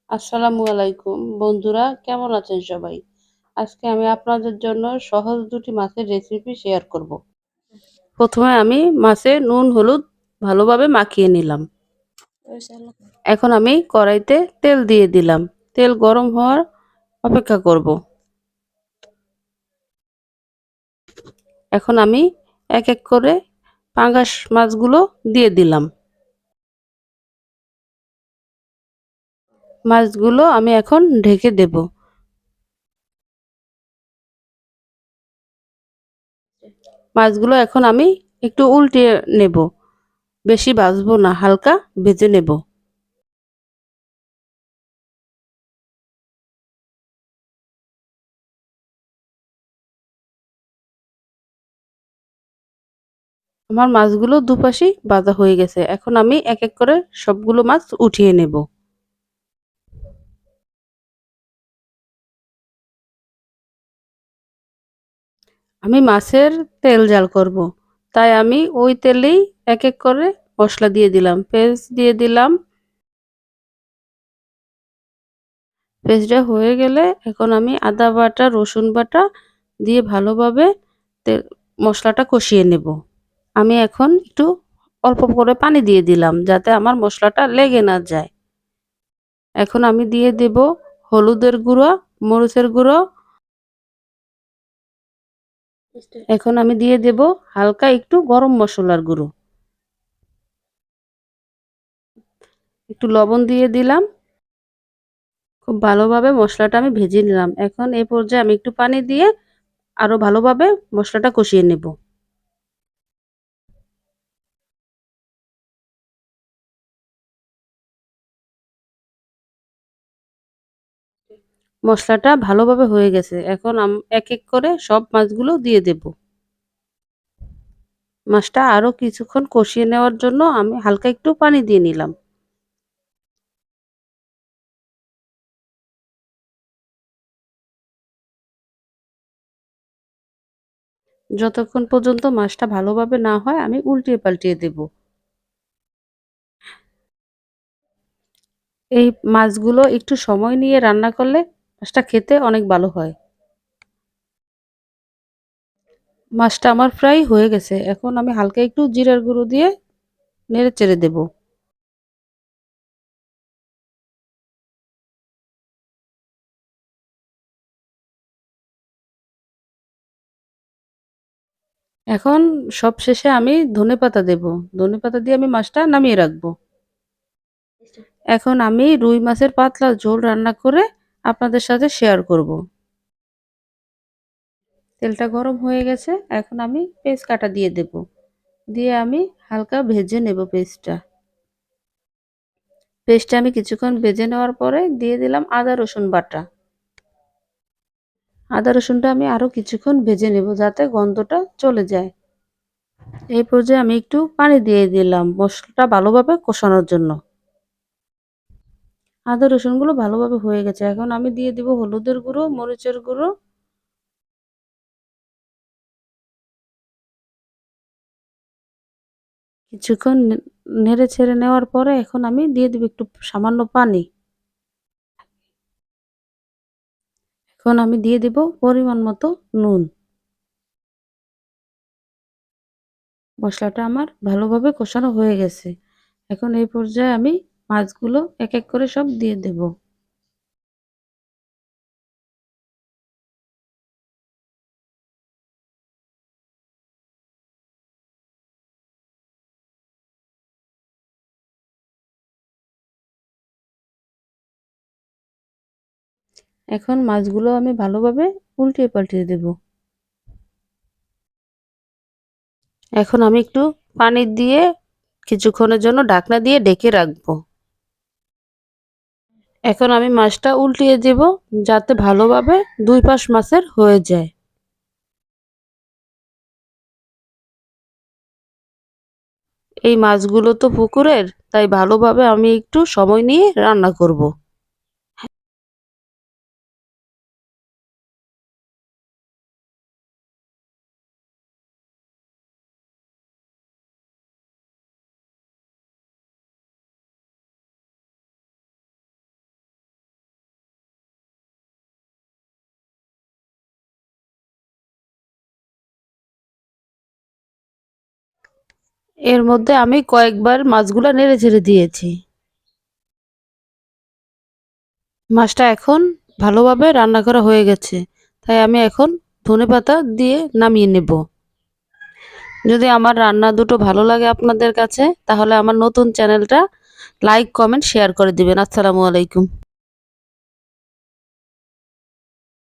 আসসালামু আলাইকুম বন্ধুরা, কেমন আছেন সবাই? আজকে আমি আপনাদের জন্য সহজ দুটি মাছের রেসিপি শেয়ার করব। প্রথমে আমি মাছে নুন হলুদ ভালোভাবে মাখিয়ে নিলাম। এখন আমি কড়াইতে তেল দিয়ে দিলাম। তেল গরম হওয়ার অপেক্ষা করব। এখন আমি এক এক করে পাঙ্গাস মাছগুলো দিয়ে দিলাম। মাছগুলো আমি এখন ঢেকে দেব। মাছগুলো এখন আমি একটু উল্টিয়ে নেব। বেশি ভাজবো না, হালকা ভেজে নেব। আমার মাছগুলো দুপাশেই ভাজা হয়ে গেছে। এখন আমি এক এক করে সবগুলো মাছ উঠিয়ে নেব। আমি মাছের তেল জাল করব। তাই আমি ওই তেলেই এক এক করে মশলা দিয়ে দিলাম। পেঁয়াজ দিয়ে দিলাম। পেঁয়াজটা হয়ে গেলে এখন আমি আদা বাটা, রসুন বাটা দিয়ে ভালোভাবে তে মশলাটা কষিয়ে নেব। আমি এখন একটু অল্প করে পানি দিয়ে দিলাম যাতে আমার মশলাটা লেগে না যায়। এখন আমি দিয়ে দেব হলুদের গুঁড়ো, মরিচের গুঁড়ো। এখন আমি দিয়ে দেব হালকা একটু গরম মশলার গুঁড়ো। একটু লবণ দিয়ে দিলাম। খুব ভালোভাবে মশলাটা আমি ভেজে নিলাম। এখন এই পর্যায়ে আমি একটু পানি দিয়ে আরো ভালোভাবে মশলাটা কষিয়ে নেব। মশলাটা ভালোভাবে হয়ে গেছে। এখন এক এক করে সব মাছগুলো দিয়ে দেব। মাছটা আরো কিছুক্ষণ কষিয়ে নেওয়ার জন্য আমি হালকা একটু পানি দিয়ে নিলাম। যতক্ষণ পর্যন্ত মাছটা ভালোভাবে না হয় আমি উল্টিয়ে পাল্টিয়ে দেব। এই মাছগুলো একটু সময় নিয়ে রান্না করলে মাছটা খেতে অনেক ভালো হয়। মাছটা আমার প্রায় হয়ে গেছে। এখন আমি হালকা একটু জিরার গুঁড়ো দিয়ে নেড়ে চেড়ে দেব। এখন সবশেষে আমি ধনেপাতা দেব। ধনেপাতা দিয়ে আমি মাছটা নামিয়ে রাখবো। এখন আমি রুই মাছের পাতলা ঝোল রান্না করে আপনাদের সাথে শেয়ার করব। তেলটা গরম হয়ে গেছে। এখন আমি পেঁয়াজ কাটা দিয়ে দেব। দিয়ে আমি হালকা ভেজে নেব পেঁয়াজটা। পেস্টটা আমি কিছুক্ষণ ভেজে নেওয়ার পরে দিয়ে দিলাম আদা রসুন বাটা। আদা রসুনটা আমি আরো কিছুক্ষণ ভেজে নেব যাতে গন্ধটা চলে যায়। এই পর্যায়ে আমি একটু পানি দিয়ে দিলাম মশলাটা ভালোভাবে কষানোর জন্য। আদা রসুনগুলো ভালোভাবে হয়ে গেছে। এখন আমি দিয়ে দিব হলুদের গুঁড়ো, মরিচের গুঁড়ো। কিছুক্ষণ নেড়ে ছেড়ে নেওয়ার পরে এখন আমি দিয়ে দিব একটু সামান্য পানি। এখন আমি দিয়ে দিব পরিমাণ মতো নুন। মশলাটা আমার ভালোভাবে কষানো হয়ে গেছে। এখন এই পর্যায়ে আমি মাছগুলো এক এক করে সব দিয়ে দেব। এখন মাছগুলো আমি ভালোভাবে উল্টিয়ে পাল্টিয়ে দেব। এখন আমি একটু পানি দিয়ে কিছুক্ষণের জন্য ঢাকনা দিয়ে ঢেকে রাখবো। এখন আমি মাছটা উল্টিয়ে দেব যাতে ভালোভাবে দুই পাশ মাছের হয়ে যায়। এই মাছগুলো তো পুকুরের, তাই ভালোভাবে আমি একটু সময় নিয়ে রান্না করব। এর মধ্যে আমি কয়েকবার মাছগুলা নেড়েচেড়ে দিয়েছি। মাছটা এখন ভালোভাবে রান্না করা হয়ে গেছে, তাই আমি এখন ধনেপাতা দিয়ে নামিয়ে নেব। যদি আমার রান্না দুটো ভালো লাগে আপনাদের কাছে, তাহলে আমার নতুন চ্যানেলটা লাইক, কমেন্ট, শেয়ার করে দিবেন। আসসালামু আলাইকুম।